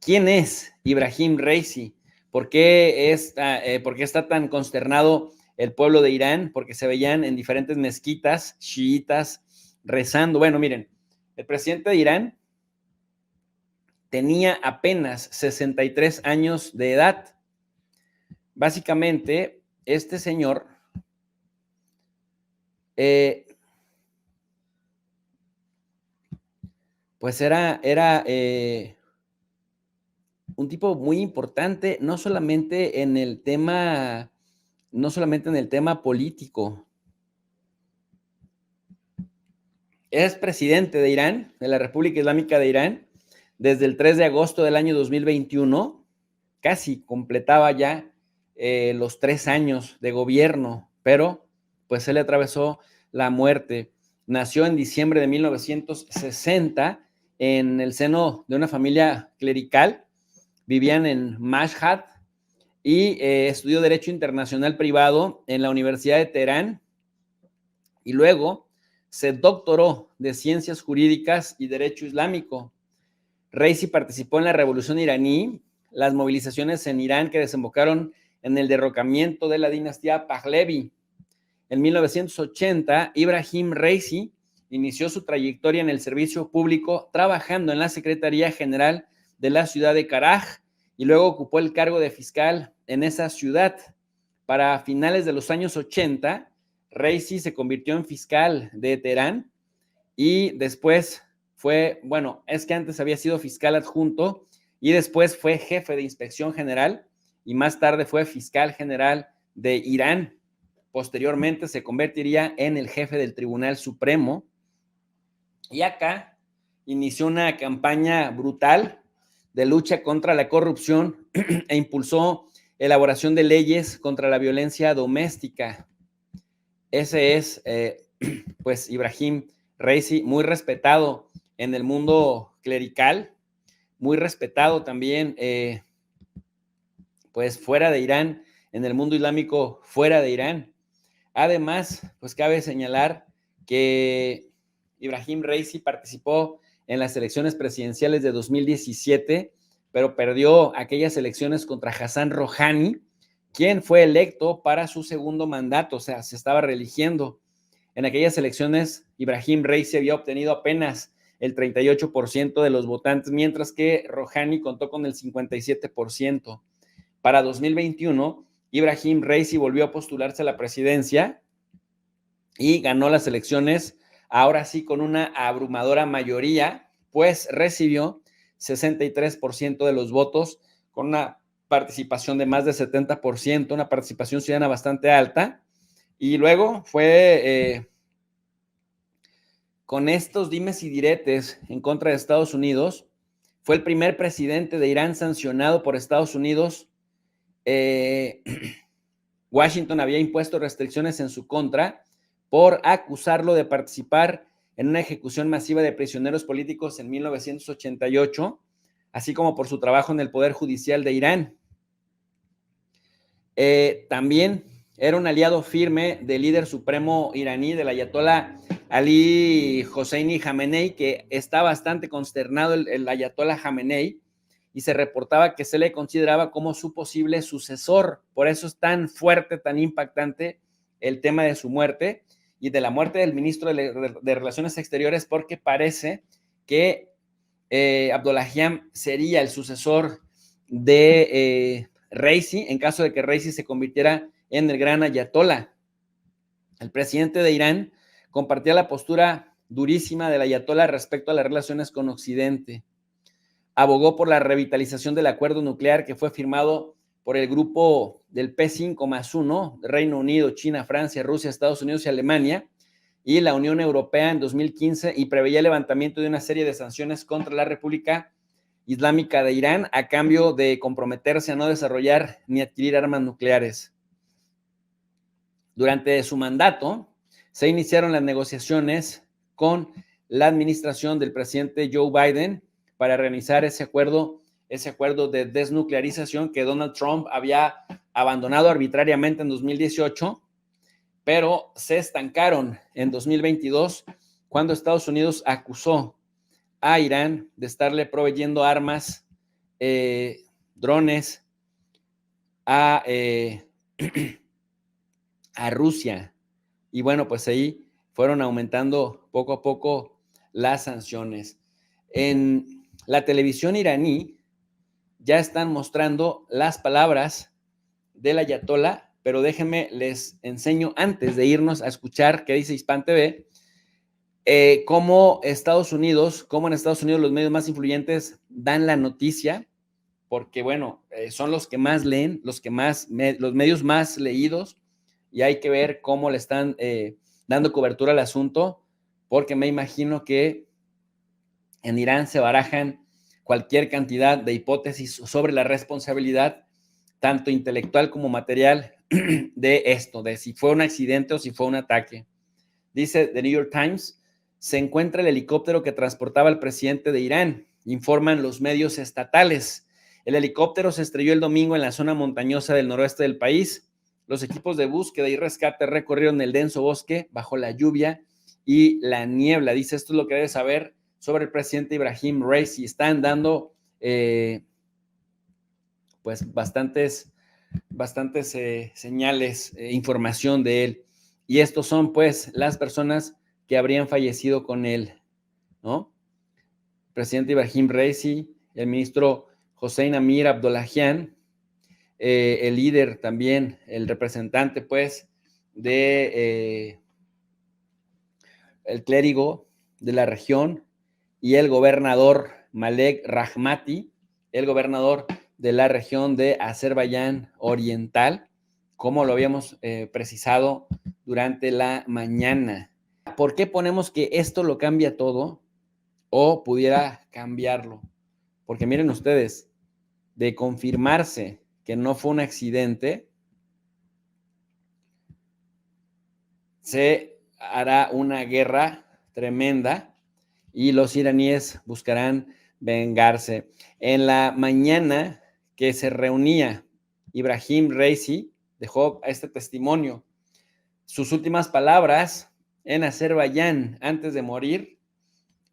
¿Quién es Ibrahim Raisi? ¿Por qué está tan consternado el pueblo de Irán? Porque se veían en diferentes mezquitas chiitas rezando. Bueno, miren, el presidente de Irán tenía apenas 63 años de edad. Básicamente, este señor pues era un tipo muy importante, no solamente en el tema político. Es presidente de Irán, de la República Islámica de Irán, desde el 3 de agosto del año 2021, casi completaba ya los 3 años de gobierno, pero pues se le atravesó la muerte. Nació en diciembre de 1960 en el seno de una familia clerical, vivían en Mashhad y estudió Derecho Internacional Privado en la Universidad de Teherán y luego se doctoró de Ciencias Jurídicas y Derecho Islámico. Raisi participó en la Revolución iraní, las movilizaciones en Irán que desembocaron en el derrocamiento de la dinastía Pahlavi. En 1980, Ibrahim Raisi inició su trayectoria en el servicio público trabajando en la Secretaría General de la ciudad de Karaj y luego ocupó el cargo de fiscal en esa ciudad. Para finales de los años 80, Raisi se convirtió en fiscal de Teherán y después es que antes había sido fiscal adjunto y después fue jefe de inspección general y más tarde fue fiscal general de Irán. Posteriormente se convertiría en el jefe del Tribunal Supremo y acá inició una campaña brutal de lucha contra la corrupción e impulsó elaboración de leyes contra la violencia doméstica. Ese es, pues, Ibrahim Raisi, muy respetado en el mundo clerical, muy respetado también, pues, fuera de Irán, en el mundo islámico fuera de Irán. Además, pues cabe señalar que Ibrahim Raisi participó en las elecciones presidenciales de 2017, pero perdió aquellas elecciones contra Hassan Rouhani, quien fue electo para su segundo mandato, o sea, se estaba reeligiendo. En aquellas elecciones, Ibrahim Raisi había obtenido apenas el 38% de los votantes, mientras que Rouhani contó con el 57%. Para 2021, Ibrahim Raisi volvió a postularse a la presidencia y ganó las elecciones, ahora sí con una abrumadora mayoría, pues recibió 63% de los votos, con una participación de más de 70%, una participación ciudadana bastante alta, y luego fue con estos dimes y diretes en contra de Estados Unidos, fue el primer presidente de Irán sancionado por Estados Unidos. Washington había impuesto restricciones en su contra por acusarlo de participar en una ejecución masiva de prisioneros políticos en 1988, así como por su trabajo en el Poder Judicial de Irán. También era un aliado firme del líder supremo iraní, del ayatolá Ali Hosseini Jamenei, que está bastante consternado el ayatolá Jamenei, y se reportaba que se le consideraba como su posible sucesor. Por eso es tan fuerte, tan impactante el tema de su muerte y de la muerte del ministro de Relaciones Exteriores, porque parece que Abdollahian sería el sucesor de Raisi en caso de que Raisi se convirtiera en el gran ayatolá. El presidente de Irán compartía la postura durísima del ayatolá respecto a las relaciones con Occidente. Abogó por la revitalización del acuerdo nuclear que fue firmado por el grupo del P5+1, Reino Unido, China, Francia, Rusia, Estados Unidos y Alemania, y la Unión Europea en 2015, y preveía el levantamiento de una serie de sanciones contra la República Islámica de Irán a cambio de comprometerse a no desarrollar ni adquirir armas nucleares. Durante su mandato, se iniciaron las negociaciones con la administración del presidente Joe Biden para realizar ese acuerdo de desnuclearización que Donald Trump había abandonado arbitrariamente en 2018, pero se estancaron en 2022 cuando Estados Unidos acusó a Irán de estarle proveyendo armas drones a, a Rusia. Y bueno, pues ahí fueron aumentando poco a poco las sanciones. En la televisión iraní ya están mostrando las palabras del ayatolá, pero déjenme les enseño antes de irnos a escuchar qué dice Hispan TV, cómo en Estados Unidos los medios más influyentes dan la noticia, porque bueno, son los que más leen, los medios más leídos, y hay que ver cómo le están dando cobertura al asunto, porque me imagino que en Irán se barajan cualquier cantidad de hipótesis sobre la responsabilidad, tanto intelectual como material, de esto, de si fue un accidente o si fue un ataque. Dice The New York Times, se encuentra el helicóptero que transportaba al presidente de Irán, informan los medios estatales. El helicóptero se estrelló el domingo en la zona montañosa del noroeste del país. Los equipos de búsqueda y rescate recorrieron el denso bosque bajo la lluvia y la niebla. Dice, esto es lo que debes saber sobre el presidente Ibrahim Raisi. Están dando pues bastantes señales, información de él. Y estos son pues las personas que habrían fallecido con él, ¿no? El presidente Ibrahim Raisi, el ministro Hossein Amir Abdollahian, el líder también, el representante pues de el clérigo de la región, y el gobernador Malek Rahmati, el gobernador de la región de Azerbaiyán Oriental, como lo habíamos precisado durante la mañana. ¿Por qué ponemos que esto lo cambia todo o pudiera cambiarlo? Porque miren ustedes, de confirmarse que no fue un accidente, se hará una guerra tremenda y los iraníes buscarán vengarse. En la mañana que se reunía Ibrahim Raisi, dejó este testimonio. Sus últimas palabras en Azerbaiyán antes de morir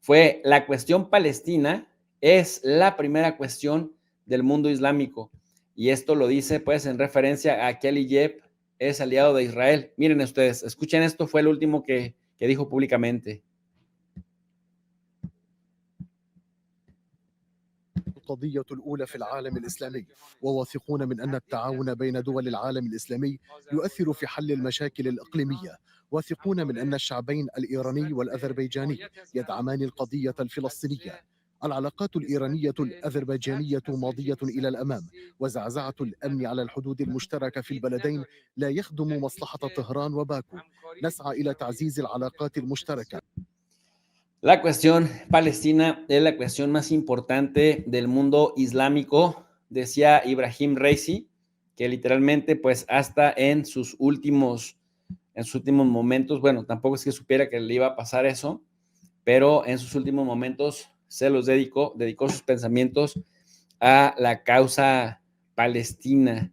fue: la cuestión palestina es la primera cuestión del mundo islámico. Y esto lo dice pues en referencia a que Aliyev es aliado de Israel. Miren ustedes, escuchen esto, fue el último que dijo públicamente. القضية الأولى في العالم الإسلامي، وواثقون من أن التعاون بين دول العالم الإسلامي يؤثر في حل المشاكل الإقليمية، واثقون من أن الشعبين الإيراني والأذربيجاني يدعمان القضية الفلسطينية. العلاقات الإيرانية الأذربيجانية ماضية إلى الأمام، وزعزعة الأمن على الحدود المشتركة في البلدين لا يخدم مصلحة طهران وباكو. نسعى إلى تعزيز العلاقات المشتركة. La cuestión palestina es la cuestión más importante del mundo islámico, decía Ibrahim Raisi, que literalmente pues hasta en sus últimos momentos, bueno, tampoco es que supiera que le iba a pasar eso, pero en sus últimos momentos se los dedicó sus pensamientos a la causa palestina.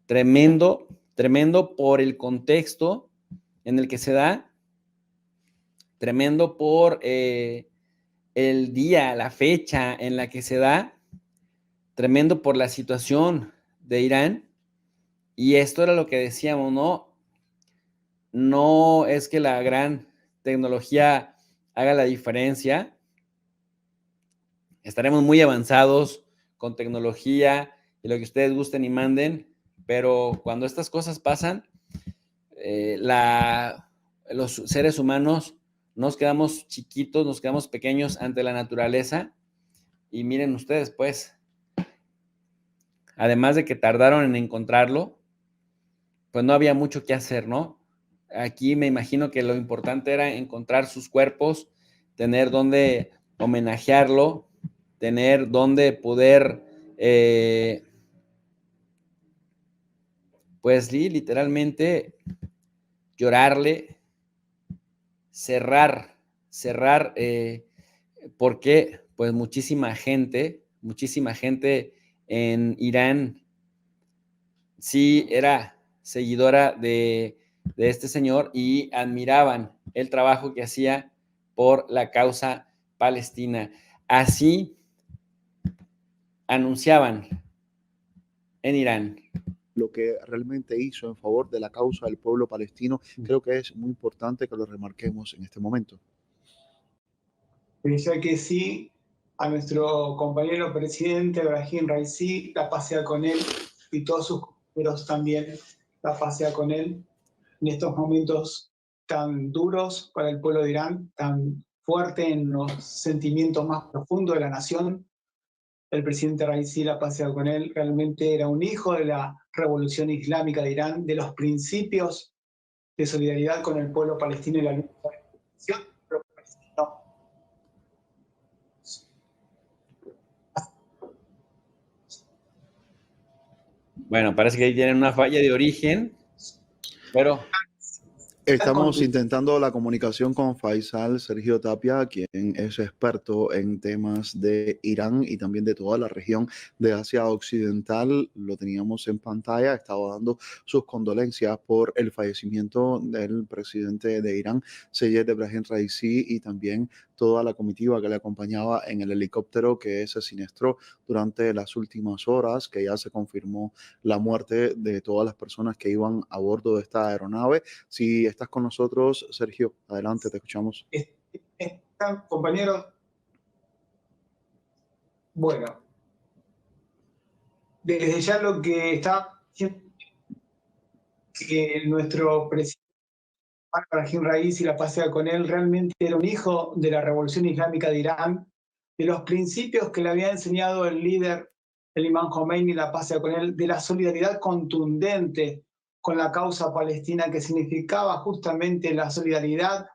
Tremendo, tremendo por el contexto en el que se da, tremendo por el día, la fecha en la que se da, tremendo por la situación de Irán. Y esto era lo que decíamos, ¿no? No es que la gran tecnología haga la diferencia. Estaremos muy avanzados con tecnología y lo que ustedes gusten y manden, pero cuando estas cosas pasan, los seres humanos nos quedamos chiquitos, nos quedamos pequeños ante la naturaleza. Y miren ustedes, pues, además de que tardaron en encontrarlo, pues no había mucho que hacer, ¿no? Aquí me imagino que lo importante era encontrar sus cuerpos, tener dónde homenajearlo, tener dónde poder, pues sí, literalmente llorarle, cerrar, porque pues muchísima gente en Irán sí era seguidora de este señor y admiraban el trabajo que hacía por la causa palestina. Así anunciaban en Irán. Lo que realmente hizo en favor de la causa del pueblo palestino, creo que es muy importante que lo remarquemos en este momento. Ya que sí, a nuestro compañero presidente Ebrahim Raisi, la pasea con él, y todos sus compañeros también la pasea con él en estos momentos tan duros para el pueblo de Irán, tan fuerte en los sentimientos más profundos de la nación. El presidente Raisi la pasea con él, realmente era un hijo de la revolución islámica de Irán, de los principios de solidaridad con el pueblo palestino y la lucha de la liberación del pueblo palestino. Bueno, parece que ahí tienen una falla de origen, pero... Estamos intentando la comunicación con Faisal Sergio Tapia, quien es experto en temas de Irán y también de toda la región de Asia Occidental. Lo teníamos en pantalla, estaba dando sus condolencias por el fallecimiento del presidente de Irán, Seyed Ebrahim Raisi, y también toda la comitiva que le acompañaba en el helicóptero que se siniestró durante las últimas horas, que ya se confirmó la muerte de todas las personas que iban a bordo de esta aeronave. Si estás con nosotros, Sergio, adelante, te escuchamos. Compañeros, bueno, desde ya lo que está diciendo que nuestro presidente Ebrahim Raisi, la pasea con él, realmente era un hijo de la revolución islámica de Irán, de los principios que le había enseñado el líder, el imán Khomeini, la pasea con él, de la solidaridad contundente con la causa palestina, que significaba justamente la solidaridad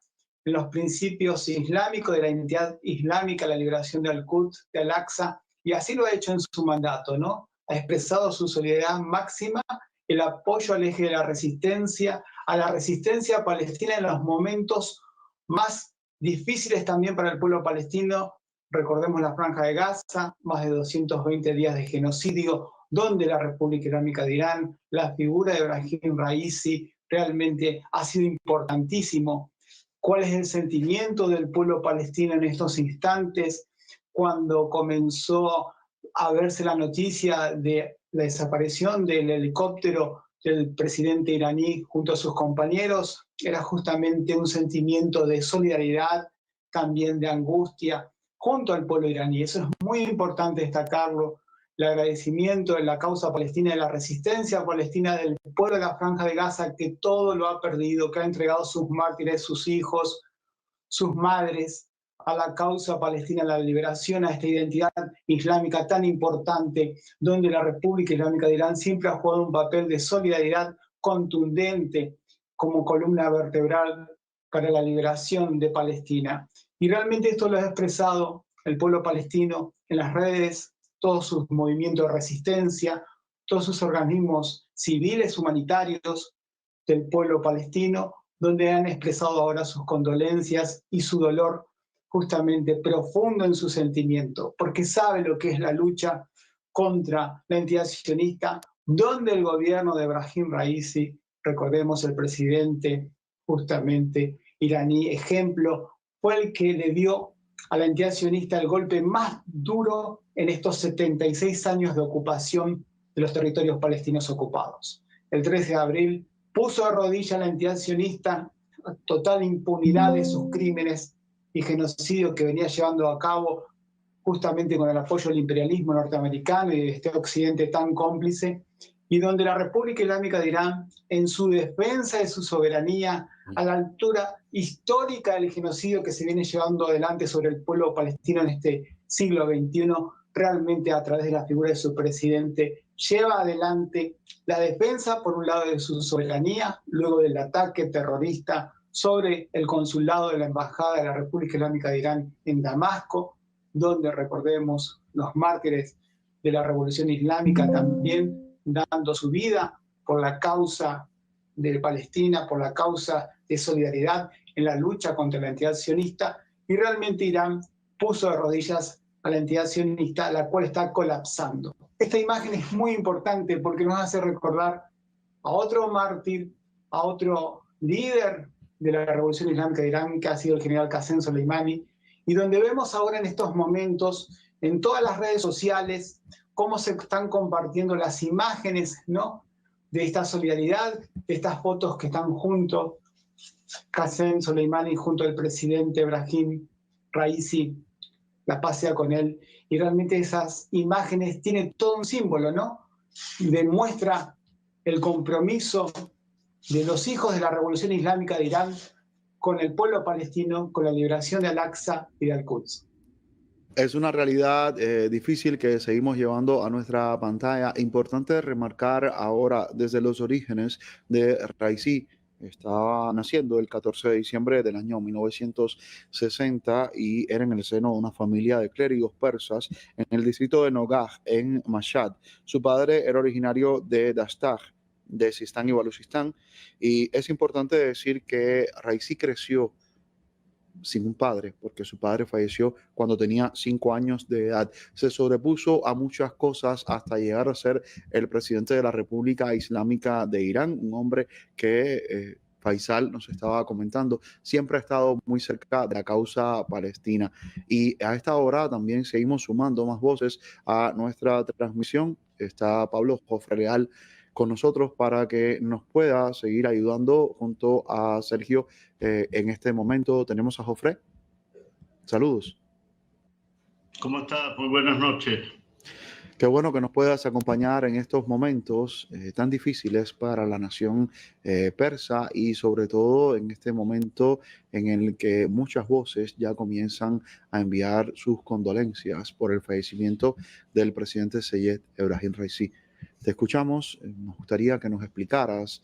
en los principios islámicos de la identidad islámica, la liberación de Al-Quds, de Al-Aqsa, y así lo ha hecho en su mandato, ¿no? Ha expresado su solidaridad máxima, el apoyo al eje de la resistencia, a la resistencia palestina en los momentos más difíciles también para el pueblo palestino. Recordemos la Franja de Gaza, más de 220 días de genocidio, donde la República Islámica de Irán, la figura de Ebrahim Raisi, realmente ha sido importantísimo. ¿Cuál es el sentimiento del pueblo palestino en estos instantes? Cuando comenzó a verse la noticia de la desaparición del helicóptero del presidente iraní junto a sus compañeros, era justamente un sentimiento de solidaridad, también de angustia, junto al pueblo iraní. Eso es muy importante destacarlo. El agradecimiento de la causa palestina, de la resistencia palestina, del pueblo de la Franja de Gaza, que todo lo ha perdido, que ha entregado sus mártires, sus hijos, sus madres, a la causa palestina, a la liberación, a esta identidad islámica tan importante, donde la República Islámica de Irán siempre ha jugado un papel de solidaridad contundente como columna vertebral para la liberación de Palestina. Y realmente esto lo ha expresado el pueblo palestino en las redes, todos sus movimientos de resistencia, todos sus organismos civiles, humanitarios del pueblo palestino, donde han expresado ahora sus condolencias y su dolor justamente profundo en su sentimiento, porque sabe lo que es la lucha contra la entidad sionista, donde el gobierno de Ebrahim Raisi, recordemos el presidente justamente iraní, ejemplo, fue el que le dio a la entidad sionista el golpe más duro en estos 76 años de ocupación de los territorios palestinos ocupados. El 13 de abril puso a rodillas a la entidad sionista, total impunidad de sus crímenes y genocidio que venía llevando a cabo justamente con el apoyo del imperialismo norteamericano y de este occidente tan cómplice, y donde la República Islámica de Irán, en su defensa de su soberanía, a la altura histórica del genocidio que se viene llevando adelante sobre el pueblo palestino en este siglo XXI, realmente a través de la figura de su presidente, lleva adelante la defensa, por un lado, de su soberanía, luego del ataque terrorista sobre el consulado de la Embajada de la República Islámica de Irán en Damasco, donde recordemos los mártires de la Revolución Islámica también dando su vida por la causa de Palestina, por la causa de solidaridad en la lucha contra la entidad sionista, y realmente Irán puso de rodillas a la entidad sionista, la cual está colapsando. Esta imagen es muy importante porque nos hace recordar a otro mártir, a otro líder de la Revolución Islámica de Irán, que ha sido el general Qasem Soleimani, y donde vemos ahora en estos momentos, en todas las redes sociales, cómo se están compartiendo las imágenes, ¿no?, de esta solidaridad, de estas fotos que están juntos, Qasem Soleimani junto al presidente Ebrahim Raisi, la paz sea con él, y realmente esas imágenes tienen todo un símbolo, ¿no? Demuestra el compromiso de los hijos de la Revolución Islámica de Irán con el pueblo palestino, con la liberación de Al-Aqsa y de Al-Quds. Es una realidad difícil que seguimos llevando a nuestra pantalla. Importante remarcar ahora desde los orígenes de Raisi. Estaba naciendo el 14 de diciembre del año 1960 y era en el seno de una familia de clérigos persas en el distrito de Nogaj, en Mashhad. Su padre era originario de Dastag, de Sistán y Baluchistán, y es importante decir que Raisi creció sin un padre, porque su padre falleció cuando tenía 5 años de edad. Se sobrepuso a muchas cosas hasta llegar a ser el presidente de la República Islámica de Irán, un hombre que Faisal nos estaba comentando, siempre ha estado muy cerca de la causa palestina. Y a esta hora también seguimos sumando más voces a nuestra transmisión. Está Pablo Jofre Leal con nosotros para que nos pueda seguir ayudando junto a Sergio. En este momento tenemos a Jofre. Saludos. ¿Cómo estás? Muy buenas noches. Qué bueno que nos puedas acompañar en estos momentos tan difíciles para la nación persa y sobre todo en este momento en el que muchas voces ya comienzan a enviar sus condolencias por el fallecimiento del presidente Seyed Ebrahim Raisi. Te escuchamos, nos gustaría que nos explicaras,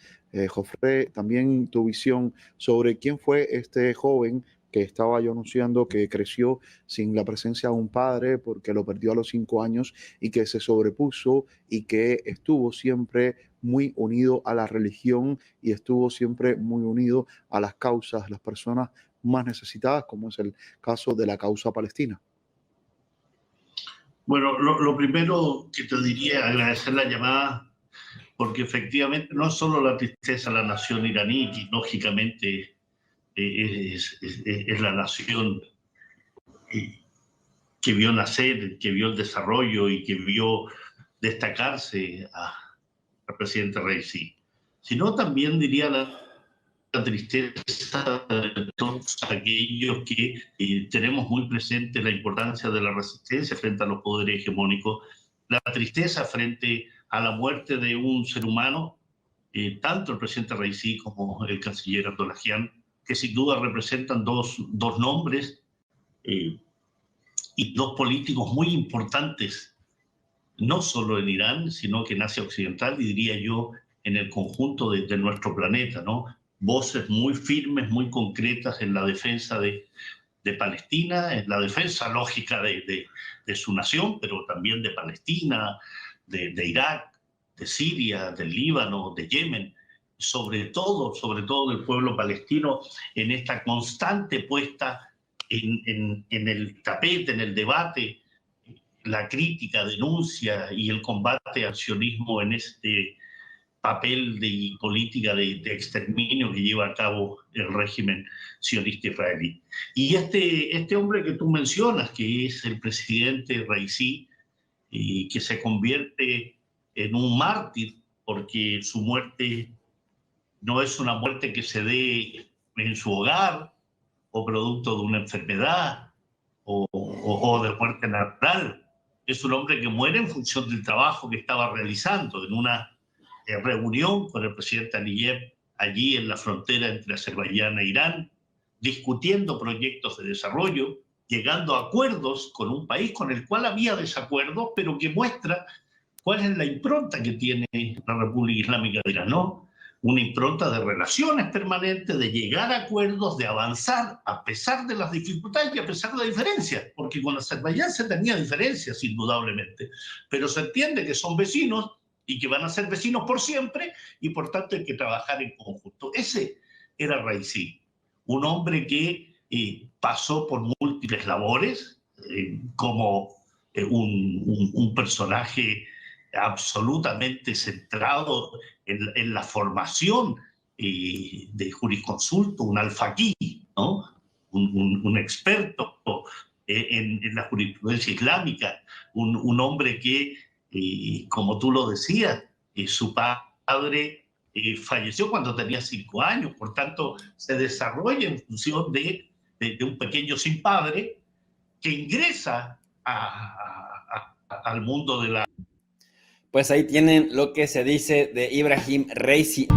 Jofre, también tu visión sobre quién fue este joven que estaba yo anunciando que creció sin la presencia de un padre porque lo perdió a los 5 años y que se sobrepuso y que estuvo siempre muy unido a la religión y estuvo siempre muy unido a las causas, las personas más necesitadas, como es el caso de la causa palestina. Bueno, lo primero que te diría es agradecer la llamada, porque efectivamente no es solo la tristeza de la nación iraní, que lógicamente es la nación que vio nacer, que vio el desarrollo y que vio destacarse al presidente Raisi, sino también diría la tristeza de todos aquellos que tenemos muy presente la importancia de la resistencia frente a los poderes hegemónicos, la tristeza frente a la muerte de un ser humano, tanto el presidente Raisi como el canciller Abdollahian, que sin duda representan dos nombres y dos políticos muy importantes, no solo en Irán, sino que en Asia Occidental y diría yo en el conjunto de nuestro planeta, ¿no? Voces muy firmes, muy concretas en la defensa de Palestina, en la defensa lógica de su nación, pero también de Palestina, de Irak, de Siria, del Líbano, de Yemen, sobre todo del pueblo palestino, en esta constante puesta en el tapete, en el debate, la crítica, denuncia y el combate al sionismo en este papel de política de exterminio que lleva a cabo el régimen sionista israelí. Y este hombre que tú mencionas, que es el presidente Raisi, y que se convierte en un mártir porque su muerte no es una muerte que se dé en su hogar o producto de una enfermedad o de muerte natural. Es un hombre que muere en función del trabajo que estaba realizando en una reunión con el presidente Aliyev allí en la frontera entre Azerbaiyán e Irán, discutiendo proyectos de desarrollo, llegando a acuerdos con un país con el cual había desacuerdos, pero que muestra cuál es la impronta que tiene la República Islámica de Irán, ¿no? Una impronta de relaciones permanentes, de llegar a acuerdos, de avanzar a pesar de las dificultades y a pesar de las diferencias, porque con Azerbaiyán se tenía diferencias indudablemente, pero se entiende que son vecinos y que van a ser vecinos por siempre y por tanto hay que trabajar en conjunto. Ese era Raisi, un hombre que pasó por múltiples labores como un personaje absolutamente centrado en la formación de jurisconsulto, un alfaquí, ¿no? un experto en la jurisprudencia islámica, un hombre que Y como tú lo decías, su padre falleció cuando tenía 5 años, por tanto se desarrolla en función de un pequeño sin padre que ingresa al mundo de la... Pues ahí tienen lo que se dice de Ibrahim Raisi.